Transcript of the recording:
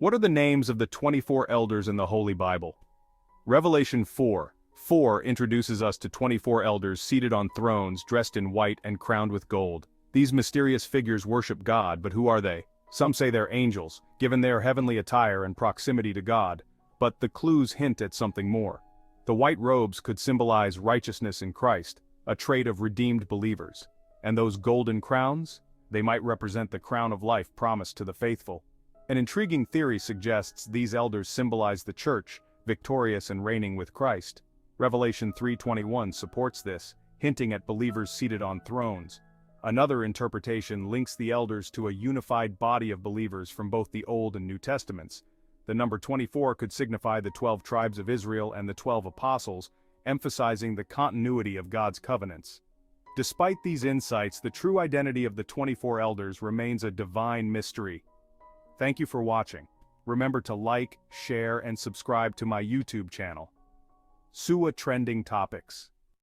What are the names of the 24 elders in the Holy Bible? Revelation 4:4 introduces us to 24 elders seated on thrones dressed in white and crowned with gold. These mysterious figures worship God, but who are they? Some say they're angels, given their heavenly attire and proximity to God, but the clues hint at something more. The white robes could symbolize righteousness in Christ, a trait of redeemed believers. And those golden crowns? They might represent the crown of life promised to the faithful. An intriguing theory suggests these elders symbolize the church, victorious and reigning with Christ. Revelation 3:21 supports this, hinting at believers seated on thrones. Another interpretation links the elders to a unified body of believers from both the Old and New Testaments. The number 24 could signify the 12 tribes of Israel and the 12 apostles, emphasizing the continuity of God's covenants. Despite these insights, the true identity of the 24 elders remains a divine mystery. Thank you for watching. Remember to like, share, and subscribe to my YouTube channel. Suwa Trending Topics.